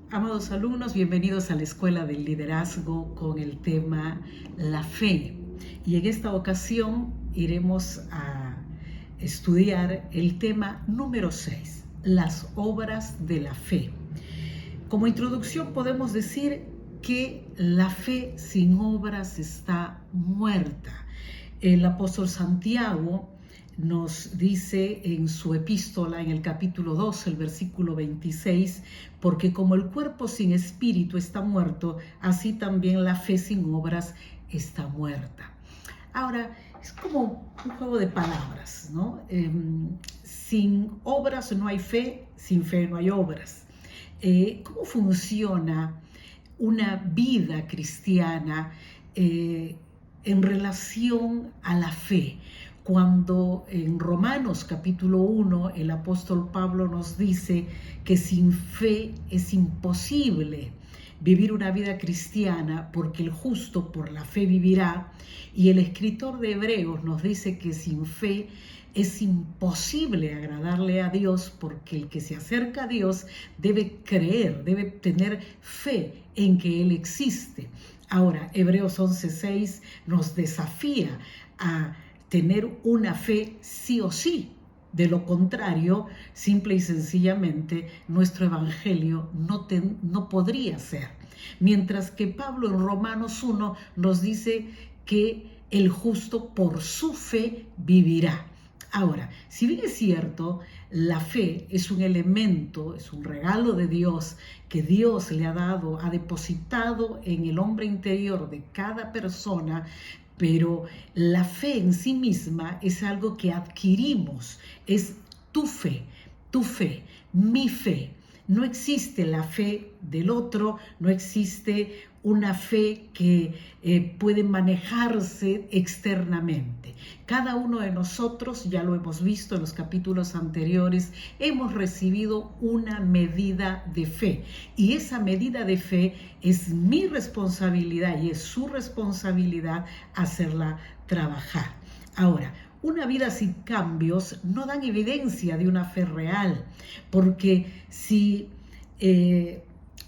Amados alumnos, bienvenidos a la Escuela del Liderazgo con el tema La Fe. Y en esta ocasión iremos a estudiar el tema número 6, las obras de la fe. Como introducción podemos decir que la fe sin obras está muerta. El apóstol Santiago nos dice en su epístola, en el capítulo 2, el versículo 26, porque como el cuerpo sin espíritu está muerto, así también la fe sin obras está muerta. Ahora, es como un juego de palabras, ¿no? Sin obras no hay fe, sin fe no hay obras. ¿Cómo funciona una vida cristiana en relación a la fe? Cuando en Romanos capítulo 1 el apóstol Pablo nos dice que sin fe es imposible vivir una vida cristiana porque el justo por la fe vivirá, y el escritor de Hebreos nos dice que sin fe es imposible agradarle a Dios porque el que se acerca a Dios debe creer, debe tener fe en que Él existe. Ahora, Hebreos 11:6 nos desafía a tener una fe sí o sí. De lo contrario, simple y sencillamente, nuestro evangelio no podría ser. Mientras que Pablo en Romanos 1 nos dice que el justo por su fe vivirá. Ahora, si bien es cierto, la fe es un elemento, es un regalo de Dios que Dios le ha dado, ha depositado en el hombre interior de cada persona, pero la fe en sí misma es algo que adquirimos, es tu fe, mi fe. No existe la fe del otro, no existe una fe que puede manejarse externamente. Cada uno de nosotros, ya lo hemos visto en los capítulos anteriores, hemos recibido una medida de fe. Y esa medida de fe es mi responsabilidad y es su responsabilidad hacerla trabajar. Ahora, una vida sin cambios no dan evidencia de una fe real, porque si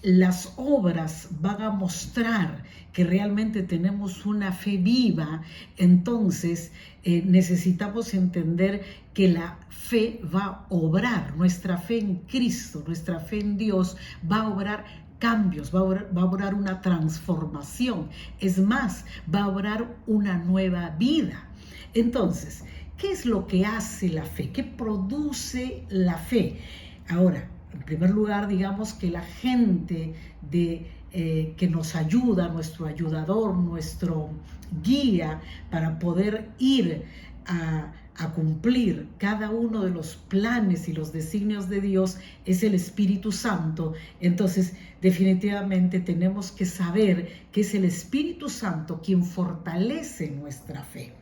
las obras van a mostrar que realmente tenemos una fe viva, entonces necesitamos entender que la fe va a obrar, nuestra fe en Cristo, nuestra fe en Dios va a obrar cambios, va a obrar una transformación, es más, va a obrar una nueva vida. Entonces, ¿qué es lo que hace la fe? ¿Qué produce la fe? Ahora, en primer lugar, digamos que la gente que nos ayuda, nuestro ayudador, nuestro guía para poder ir a cumplir cada uno de los planes y los designios de Dios es el Espíritu Santo. Entonces, definitivamente tenemos que saber que es el Espíritu Santo quien fortalece nuestra fe.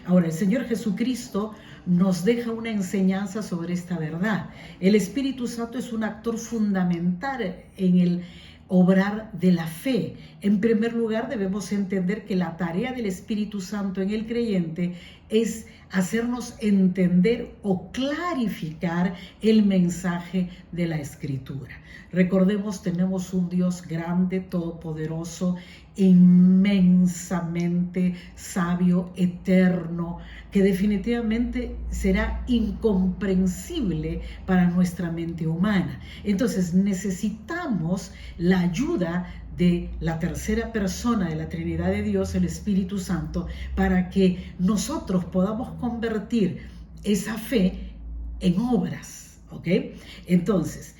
Ahora, el Señor Jesucristo nos deja una enseñanza sobre esta verdad. El Espíritu Santo es un actor fundamental en el obrar de la fe. En primer lugar, debemos entender que la tarea del Espíritu Santo en el creyente es hacernos entender o clarificar el mensaje de la Escritura. Recordemos, tenemos un Dios grande, todopoderoso, inmensamente sabio, eterno, que definitivamente será incomprensible para nuestra mente humana. Entonces necesitamos la ayuda de la tercera persona de la Trinidad de Dios, el Espíritu Santo, para que nosotros podamos convertir esa fe en obras, ¿ok? Entonces,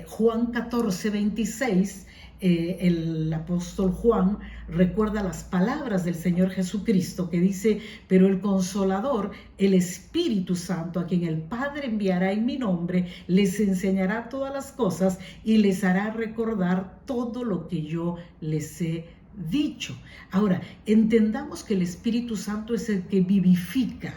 Juan 14:26, el apóstol Juan recuerda las palabras del Señor Jesucristo que dice: pero el Consolador, el Espíritu Santo, a quien el Padre enviará en mi nombre, les enseñará todas las cosas y les hará recordar todo lo que yo les he dicho. Ahora, entendamos que el Espíritu Santo es el que vivifica.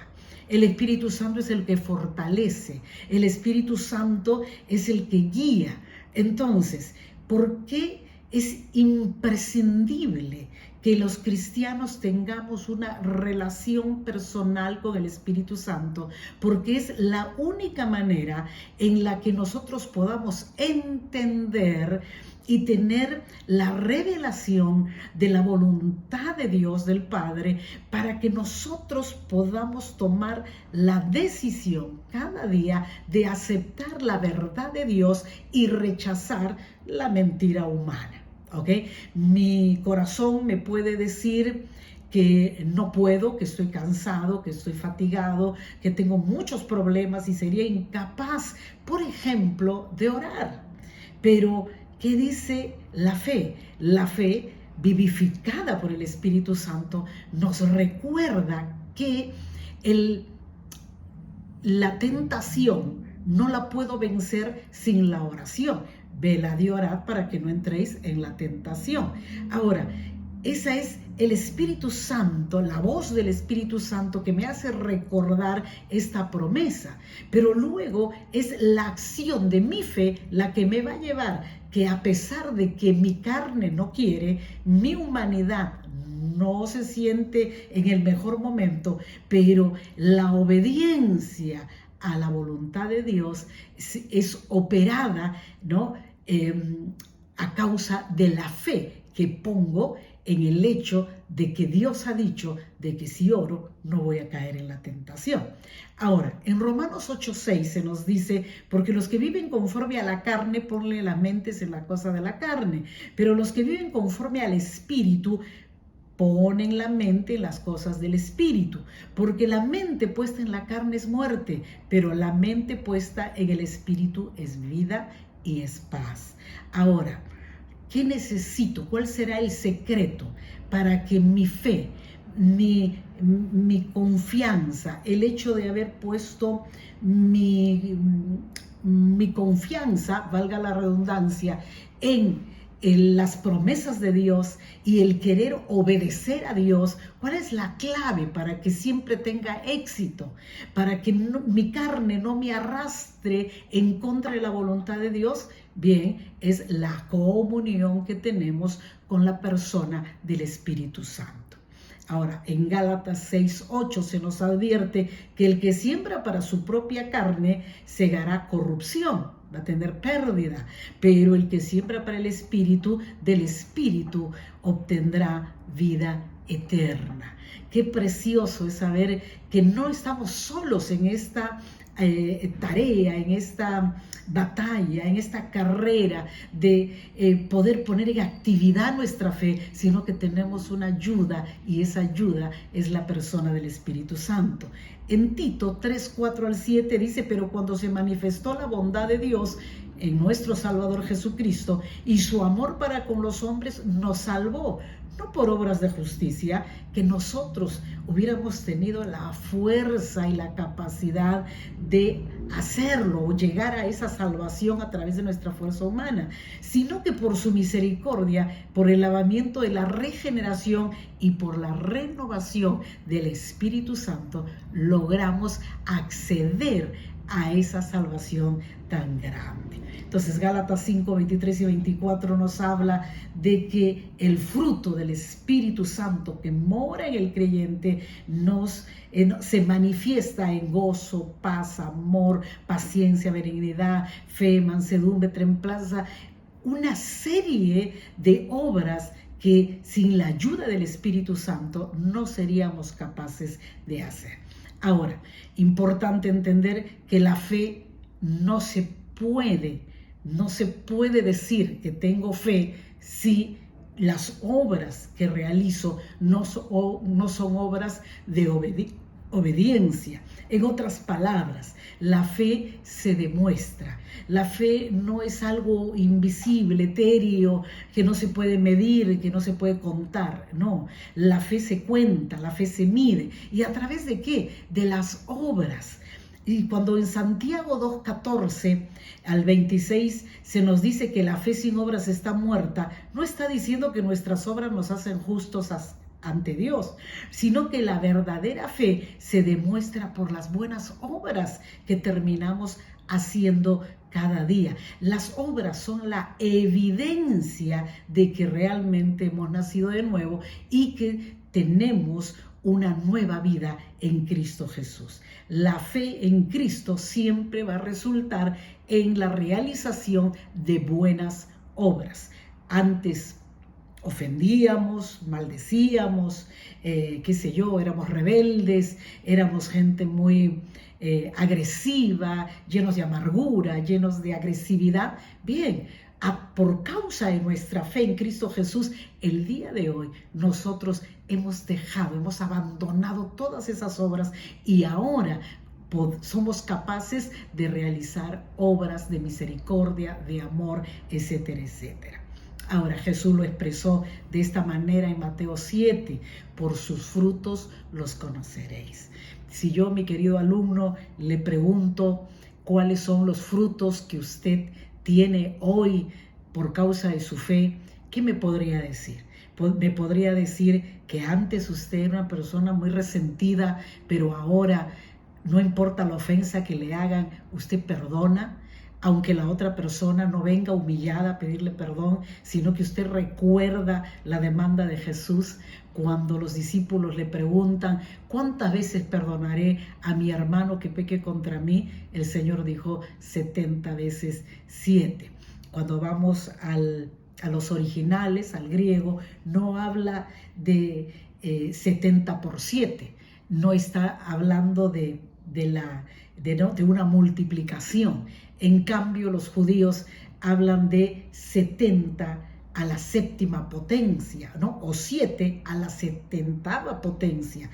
El Espíritu Santo es el que fortalece. El Espíritu Santo es el que guía. Entonces, ¿por qué es imprescindible que los cristianos tengamos una relación personal con el Espíritu Santo, porque es la única manera en la que nosotros podamos entender y tener la revelación de la voluntad de Dios, del Padre, para que nosotros podamos tomar la decisión cada día de aceptar la verdad de Dios y rechazar la mentira humana. ¿Ok? Mi corazón me puede decir que no puedo, que estoy cansado, que estoy fatigado, que tengo muchos problemas y sería incapaz, por ejemplo, de orar. Pero, ¿qué dice la fe? La fe, vivificada por el Espíritu Santo, nos recuerda que la tentación no la puedo vencer sin la oración. Velad y orad para que no entréis en la tentación. Ahora, esa es el Espíritu Santo, la voz del Espíritu Santo que me hace recordar esta promesa. Pero luego es la acción de mi fe la que me va a llevar que, a pesar de que mi carne no quiere, mi humanidad no se siente en el mejor momento, pero la obediencia a la voluntad de Dios es operada, ¿no? A causa de la fe que pongo en el hecho de que Dios ha dicho de que si oro no voy a caer en la tentación. Ahora, en Romanos 8:6 se nos dice, porque los que viven conforme a la carne ponen las mentes en la cosa de la carne, pero los que viven conforme al Espíritu ponen la mente en las cosas del Espíritu, porque la mente puesta en la carne es muerte, pero la mente puesta en el Espíritu es vida y es paz. Ahora, ¿qué necesito? ¿Cuál será el secreto para que mi fe, mi confianza, el hecho de haber puesto mi confianza, valga la redundancia, en las promesas de Dios y el querer obedecer a Dios? ¿Cuál es la clave para que siempre tenga éxito? Para que mi carne no me arrastre en contra de la voluntad de Dios. Bien, es la comunión que tenemos con la persona del Espíritu Santo. Ahora, en Gálatas 6:8 se nos advierte que el que siembra para su propia carne segará corrupción, va a tener pérdida, pero el que siembra para el Espíritu, del Espíritu obtendrá vida eterna. Qué precioso es saber que no estamos solos en esta tarea, en esta batalla, en esta carrera de poder poner en actividad nuestra fe, sino que tenemos una ayuda, y esa ayuda es la persona del Espíritu Santo. En Tito 3:4-7 dice, pero cuando se manifestó la bondad de Dios en nuestro Salvador Jesucristo y su amor para con los hombres, nos salvó, no por obras de justicia, que nosotros hubiéramos tenido la fuerza y la capacidad de hacerlo o llegar a esa salvación a través de nuestra fuerza humana, sino que por su misericordia, por el lavamiento de la regeneración y por la renovación del Espíritu Santo, logramos acceder a esa salvación tan grande. Entonces, Gálatas 5:23 y 24 nos habla de que el fruto del Espíritu Santo que mora en el creyente se manifiesta en gozo, paz, amor, paciencia, benignidad, fe, mansedumbre, templanza, una serie de obras que sin la ayuda del Espíritu Santo no seríamos capaces de hacer. Ahora, importante entender que la fe no se puede decir que tengo fe si las obras que realizo no son obras de obediencia. En otras palabras, la fe se demuestra. La fe no es algo invisible, etéreo, que no se puede medir, que no se puede contar. No, la fe se cuenta, la fe se mide. ¿Y a través de qué? De las obras. Y cuando en Santiago 2:14-26 se nos dice que la fe sin obras está muerta, no está diciendo que nuestras obras nos hacen justos ante Dios, sino que la verdadera fe se demuestra por las buenas obras que terminamos haciendo cada día. Las obras son la evidencia de que realmente hemos nacido de nuevo y que tenemos una nueva vida en Cristo Jesús. La fe en Cristo siempre va a resultar en la realización de buenas obras. Antes ofendíamos, maldecíamos, éramos rebeldes, éramos gente muy agresiva, llenos de amargura, llenos de agresividad. Bien, por causa de nuestra fe en Cristo Jesús, el día de hoy nosotros hemos abandonado todas esas obras y ahora somos capaces de realizar obras de misericordia, de amor, etcétera, etcétera. Ahora Jesús lo expresó de esta manera en Mateo 7, por sus frutos los conoceréis. Si yo, mi querido alumno, le pregunto cuáles son los frutos que usted tiene hoy por causa de su fe, ¿qué me podría decir? Me podría decir que antes usted era una persona muy resentida, pero ahora no importa la ofensa que le hagan, usted perdona, aunque la otra persona no venga humillada a pedirle perdón, sino que usted recuerda la demanda de Jesús cuando los discípulos le preguntan, ¿cuántas veces perdonaré a mi hermano que peque contra mí? El Señor dijo 70 veces 7. Cuando vamos a los originales, al griego, no habla de 70 por 7, no está hablando de una multiplicación. En cambio, los judíos hablan de 70 a la séptima potencia, ¿no? O 7 a la 70ª potencia.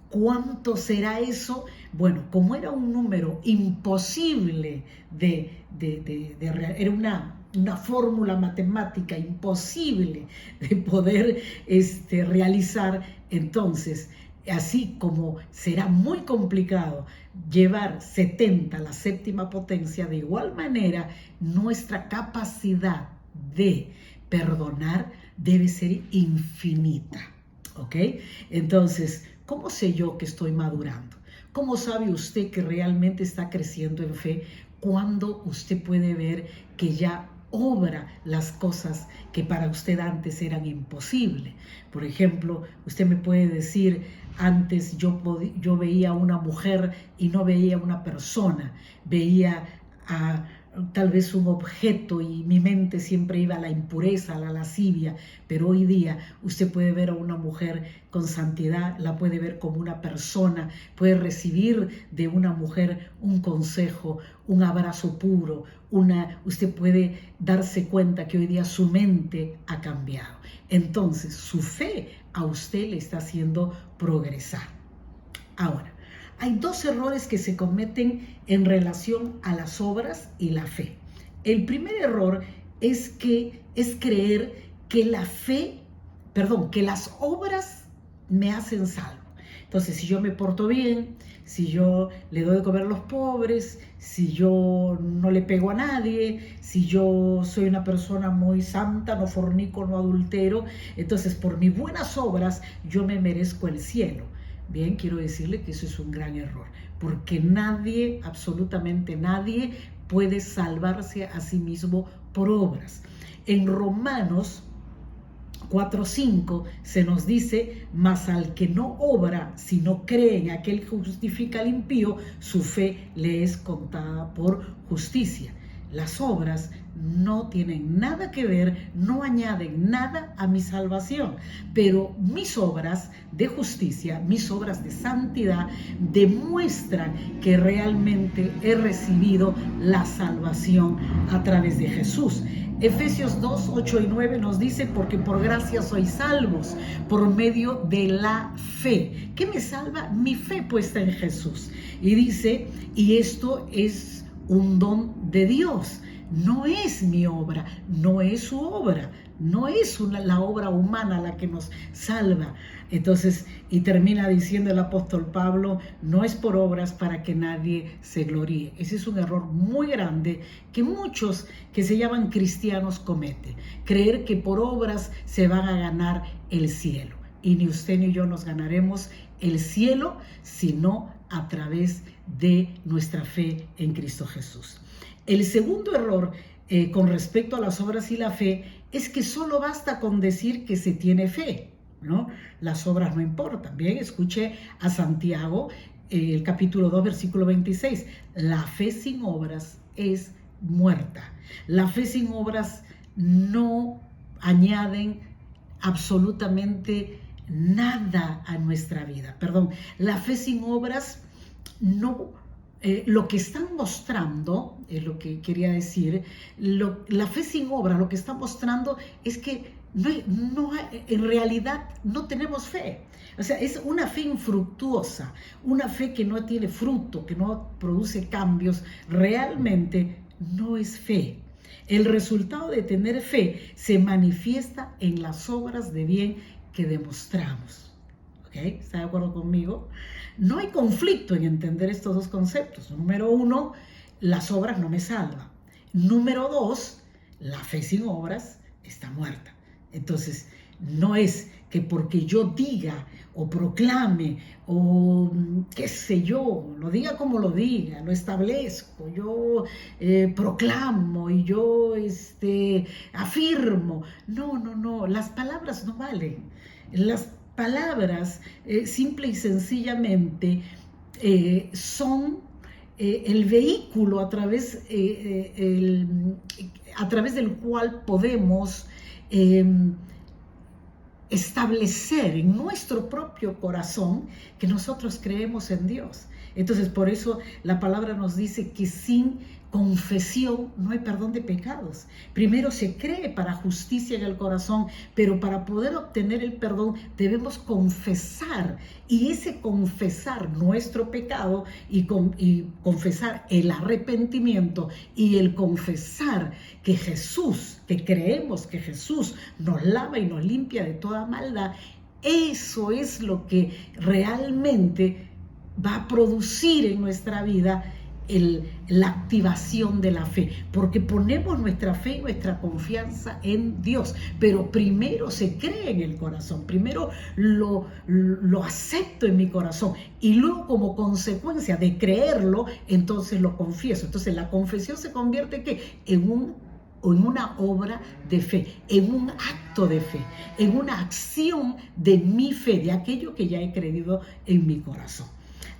¿Cuánto será eso? Bueno, como era un número imposible era una fórmula matemática imposible de poder realizar, entonces, así como será muy complicado llevar 70 a la séptima potencia, de igual manera nuestra capacidad de perdonar debe ser infinita, ¿ok? Entonces, ¿cómo sé yo que estoy madurando? ¿Cómo sabe usted que realmente está creciendo en fe cuando usted puede ver que ya obra las cosas que para usted antes eran imposibles? Por ejemplo, usted me puede decir, antes yo veía a una mujer y no veía a una persona, veía a tal vez un objeto y mi mente siempre iba a la impureza, a la lascivia, pero hoy día usted puede ver a una mujer con santidad, la puede ver como una persona, puede recibir de una mujer un consejo, un abrazo puro, usted puede darse cuenta que hoy día su mente ha cambiado. Entonces, su fe a usted le está haciendo progresar. Ahora, hay dos errores que se cometen en relación a las obras y la fe. El primer error es creer que que las obras me hacen salvo. Entonces, si yo me porto bien, si yo le doy de comer a los pobres, si yo no le pego a nadie, si yo soy una persona muy santa, no fornico, no adultero, entonces por mis buenas obras yo me merezco el cielo. Bien, quiero decirle que eso es un gran error, porque nadie, absolutamente nadie, puede salvarse a sí mismo por obras. En Romanos 4:5 se nos dice, mas al que no obra, sino cree en aquel que justifica al impío, su fe le es contada por justicia. Las obras no tienen nada que ver, no añaden nada a mi salvación, pero mis obras de justicia, mis obras de santidad demuestran que realmente he recibido la salvación a través de Jesús. Efesios 2, 8 y 9 nos dice, porque por gracia sois salvos por medio de la fe. ¿Qué me salva? Mi fe puesta en Jesús. Y dice, y esto es un don de Dios. No es mi obra, no es su obra, no es la obra humana la que nos salva. Entonces, y termina diciendo el apóstol Pablo, no es por obras para que nadie se gloríe. Ese es un error muy grande que muchos que se llaman cristianos cometen. Creer que por obras se van a ganar el cielo. Y ni usted ni yo nos ganaremos el cielo si no a través de nuestra fe en Cristo Jesús. El segundo error con respecto a las obras y la fe es que solo basta con decir que se tiene fe, ¿no? Las obras no importan. Bien, escuche a Santiago, el capítulo 2, versículo 26. La fe sin obras es muerta. La fe sin obras no añaden absolutamente nada a nuestra vida. Perdón, la fe sin obras no, lo que están mostrando, es lo que quería decir, la fe sin obras lo que está mostrando es que en realidad no tenemos fe. O sea, es una fe infructuosa, una fe que no tiene fruto, que no produce cambios. Realmente no es fe. El resultado de tener fe se manifiesta en las obras de bien que demostramos. ¿Ok? ¿Está de acuerdo conmigo? No hay conflicto en entender estos dos conceptos. Número uno, las obras no me salvan. Número dos, la fe sin obras está muerta. Entonces, no es que porque yo diga o proclame o qué sé yo, lo diga como lo diga, lo establezco, yo proclamo y yo afirmo. No, las palabras no valen. Las palabras simple y sencillamente son el vehículo a través del cual podemos establecer en nuestro propio corazón que nosotros creemos en Dios. Entonces, por eso la palabra nos dice que sin confesión no hay perdón de pecados. Primero se cree para justicia en el corazón, pero para poder obtener el perdón debemos confesar, y ese confesar nuestro pecado y confesar el arrepentimiento y el confesar que creemos que Jesús nos lava y nos limpia de toda maldad, eso es lo que realmente va a producir en nuestra vida la activación de la fe, porque ponemos nuestra fe y nuestra confianza en Dios, pero primero se cree en el corazón, primero lo acepto en mi corazón y luego como consecuencia de creerlo, entonces lo confieso. Entonces la confesión se convierte en una obra de fe, en un acto de fe, en una acción de mi fe, de aquello que ya he creído en mi corazón.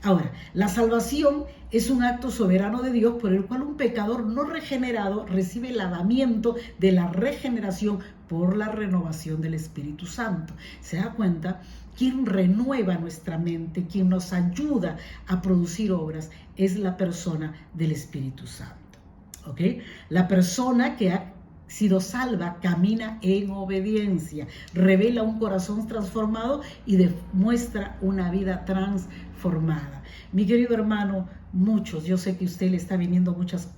Ahora, la salvación es un acto soberano de Dios por el cual un pecador no regenerado recibe el lavamiento de la regeneración por la renovación del Espíritu Santo. ¿Se da cuenta? Quien renueva nuestra mente, quien nos ayuda a producir obras, es la persona del Espíritu Santo. ¿Ok? La persona que ha sido salva camina en obediencia, revela un corazón transformado y demuestra una vida transformada. Mi querido hermano, yo sé que a usted le está viniendo muchas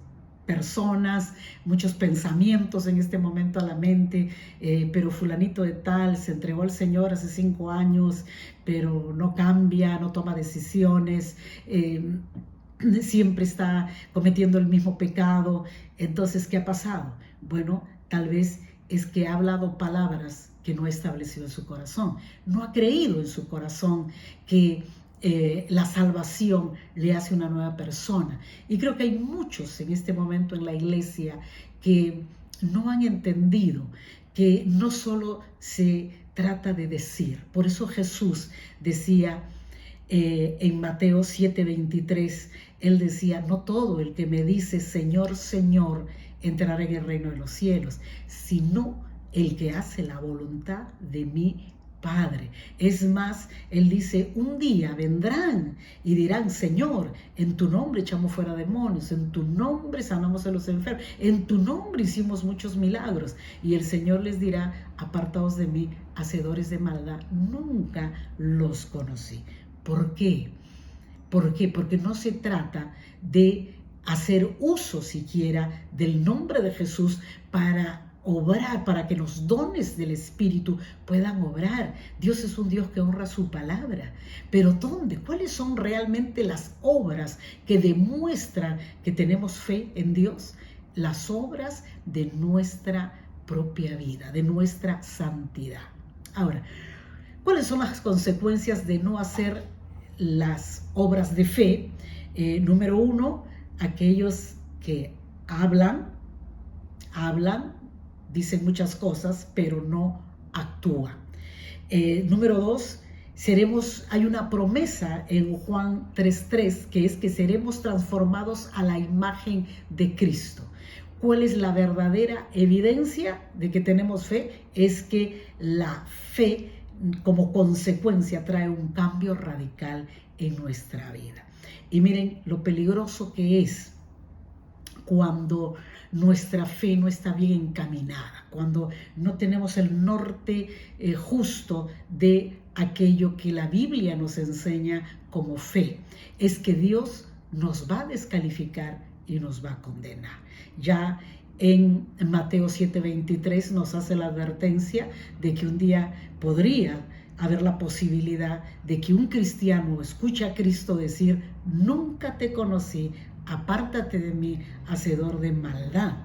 personas, muchos pensamientos en este momento a la mente, pero fulanito de tal se entregó al Señor hace 5 años, pero no cambia, no toma decisiones, siempre está cometiendo el mismo pecado. Entonces, ¿qué ha pasado? Bueno, tal vez es que ha hablado palabras que no ha establecido en su corazón. No ha creído en su corazón que la salvación le hace una nueva persona. Y creo que hay muchos en este momento en la iglesia que no han entendido que no solo se trata de decir. Por eso Jesús decía en Mateo 7:23, él decía: no todo el que me dice Señor, Señor, entrará en el reino de los cielos, sino el que hace la voluntad de mi Padre. Es más, él dice: un día vendrán y dirán: Señor, en tu nombre echamos fuera demonios, en tu nombre sanamos a los enfermos, en tu nombre hicimos muchos milagros. Y el Señor les dirá: apartaos de mí, hacedores de maldad, nunca los conocí. ¿Por qué? ¿Por qué? Porque no se trata de hacer uso siquiera del nombre de Jesús para obrar, para que los dones del Espíritu puedan obrar. Dios es un Dios que honra su palabra. Pero ¿dónde? ¿Cuáles son realmente las obras que demuestran que tenemos fe en Dios? Las obras de nuestra propia vida, de nuestra santidad. Ahora, ¿cuáles son las consecuencias de no hacer las obras de fe. Número 1, aquellos que hablan, dicen muchas cosas, pero no actúan. Número 2, hay una promesa en Juan 3:3, que es que seremos transformados a la imagen de Cristo. ¿Cuál es la verdadera evidencia de que tenemos fe? Es que la fe, como consecuencia, trae un cambio radical en nuestra vida. Y miren lo peligroso que es cuando nuestra fe no está bien encaminada, cuando no tenemos el norte justo de aquello que la Biblia nos enseña como fe. Es que Dios nos va a descalificar y nos va a condenar. Ya en Mateo 7:23 nos hace la advertencia de que un día podría haber la posibilidad de que un cristiano escuche a Cristo decir: nunca te conocí, apártate de mí, hacedor de maldad.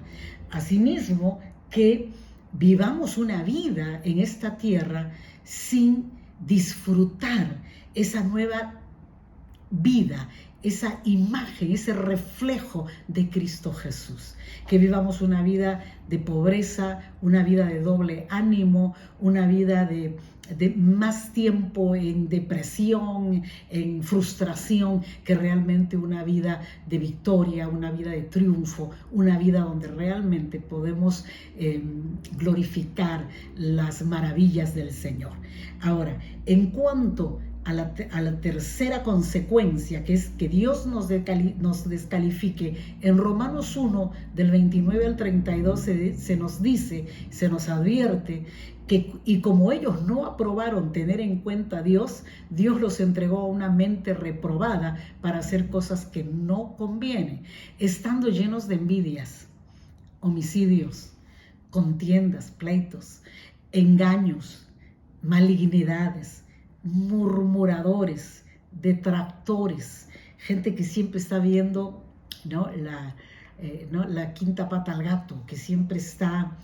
Asimismo, que vivamos una vida en esta tierra sin disfrutar esa nueva vida, esa imagen, ese reflejo de Cristo Jesús. Que vivamos una vida de pobreza, una vida de doble ánimo, una vida de más tiempo en depresión, en frustración, que realmente una vida de victoria, una vida de triunfo, una vida donde realmente podemos glorificar las maravillas del Señor. Ahora, en cuanto a la tercera consecuencia, que es que Dios nos descalifique, en Romanos 1, del 29 al 32, se nos dice, se nos advierte que, y como ellos no aprobaron tener en cuenta a Dios, Dios los entregó a una mente reprobada para hacer cosas que no convienen, estando llenos de envidias, homicidios, contiendas, pleitos, engaños, malignidades, murmuradores, detractores, gente que siempre está viendo la quinta pata al gato, que siempre está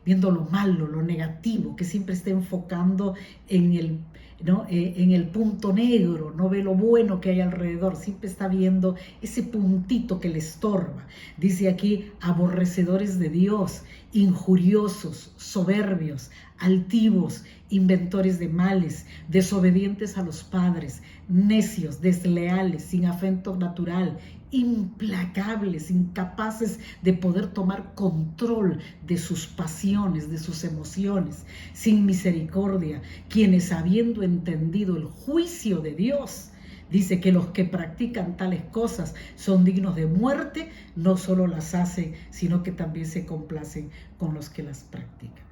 viendo lo malo, lo negativo, que siempre está enfocando en el punto negro, no ve lo bueno que hay alrededor, siempre está viendo ese puntito que le estorba. Dice aquí: aborrecedores de Dios, injuriosos, soberbios, altivos, inventores de males, desobedientes a los padres, necios, desleales, sin afecto natural, implacables, incapaces de poder tomar control de sus pasiones, de sus emociones, sin misericordia, quienes, habiendo entendido el juicio de Dios, dice que los que practican tales cosas son dignos de muerte, no solo las hacen, sino que también se complacen con los que las practican.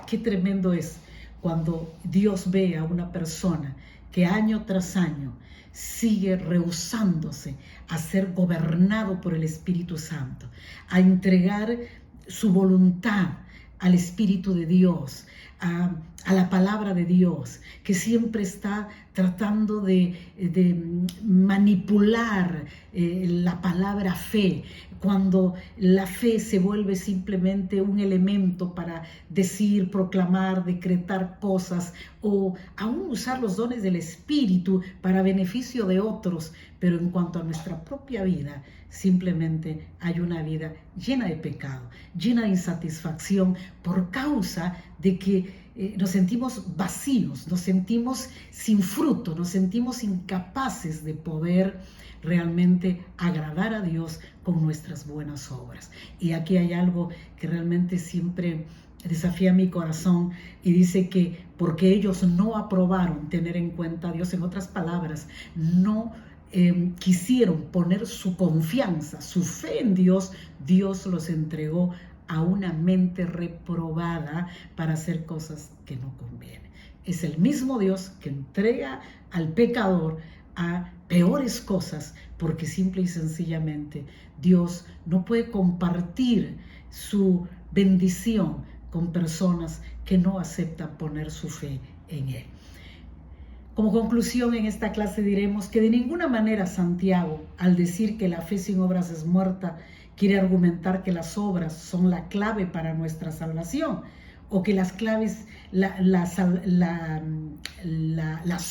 Qué tremendo es cuando Dios ve a una persona que año tras año sigue rehusándose a ser gobernado por el Espíritu Santo, a entregar su voluntad al Espíritu de Dios, a la palabra de Dios, que siempre está tratando de manipular la palabra fe, cuando la fe se vuelve simplemente un elemento para decir, proclamar, decretar cosas, o aún usar los dones del Espíritu para beneficio de otros, pero en cuanto a nuestra propia vida, simplemente hay una vida llena de pecado, llena de insatisfacción, por causa de que nos sentimos vacíos, nos sentimos sin fruto, nos sentimos incapaces de poder realmente agradar a Dios con nuestras buenas obras. Y aquí hay algo que realmente siempre desafía mi corazón, y dice que porque ellos no aprobaron tener en cuenta a Dios, en otras palabras, no quisieron poner su confianza, su fe en Dios, Dios los entregó a una mente reprobada para hacer cosas que no convienen. Es el mismo Dios que entrega al pecador a peores cosas, porque simple y sencillamente Dios no puede compartir su bendición con personas que no aceptan poner su fe en Él. Como conclusión, en esta clase diremos que de ninguna manera Santiago, al decir que la fe sin obras es muerta, quiere argumentar que las obras son la clave para nuestra salvación, o que las claves, las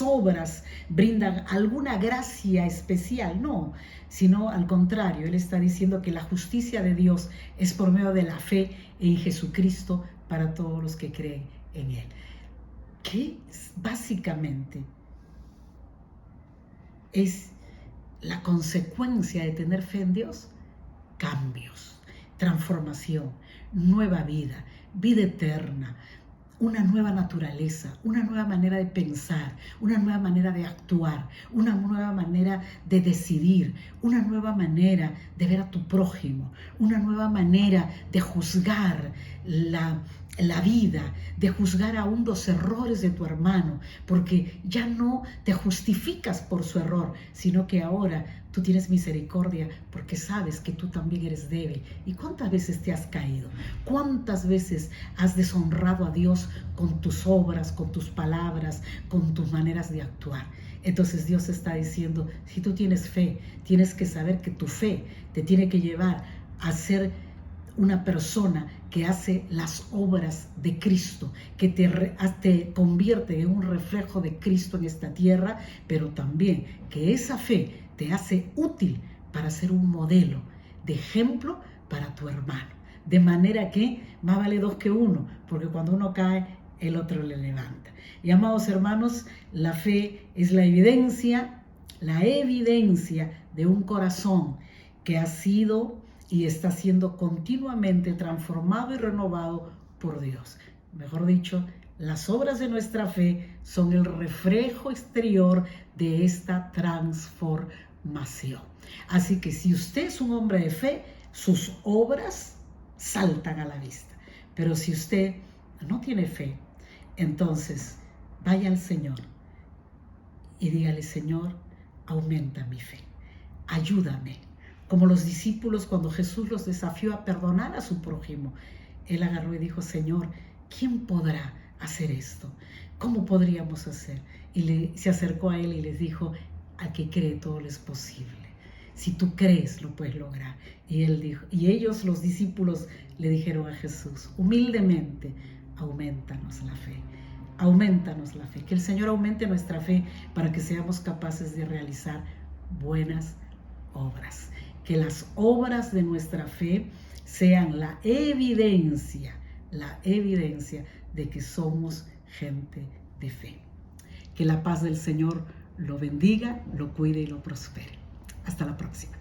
obras brindan alguna gracia especial, no, sino al contrario, Él está diciendo que la justicia de Dios es por medio de la fe en Jesucristo para todos los que creen en Él. Que básicamente es la consecuencia de tener fe en Dios: cambios, transformación, nueva vida, vida eterna, una nueva naturaleza, una nueva manera de pensar, una nueva manera de actuar, una nueva manera de decidir, una nueva manera de ver a tu prójimo, una nueva manera de juzgar la vida, de juzgar aún los errores de tu hermano, porque ya no te justificas por su error, sino que ahora tú tienes misericordia porque sabes que tú también eres débil. ¿Y cuántas veces te has caído? ¿Cuántas veces has deshonrado a Dios con tus obras, con tus palabras, con tus maneras de actuar? Entonces Dios está diciendo, si tú tienes fe, tienes que saber que tu fe te tiene que llevar a ser una persona que hace las obras de Cristo, que te convierte en un reflejo de Cristo en esta tierra, pero también que esa fe te hace útil para ser un modelo de ejemplo para tu hermano. De manera que más vale dos que uno, porque cuando uno cae, el otro le levanta. Y amados hermanos, la fe es la evidencia de un corazón que ha sido y está siendo continuamente transformado y renovado por Dios. Mejor dicho, las obras de nuestra fe son el reflejo exterior de esta transformación. Así que si usted es un hombre de fe, sus obras saltan a la vista. Pero si usted no tiene fe, entonces vaya al Señor y dígale: Señor, aumenta mi fe, ayúdame. Como los discípulos, cuando Jesús los desafió a perdonar a su prójimo, Él agarró y dijo: Señor, ¿quién podrá hacer esto? ¿Cómo podríamos hacer? Y se acercó a Él y les dijo: al que cree todo le es posible. Si tú crees, lo puedes lograr. Y Él dijo, y ellos, los discípulos, le dijeron a Jesús humildemente: aumentanos la fe. Aumentanos la fe. Que el Señor aumente nuestra fe para que seamos capaces de realizar buenas obras. Que las obras de nuestra fe sean la evidencia de que somos gente de fe. Que la paz del Señor lo bendiga, lo cuide y lo prospere. Hasta la próxima.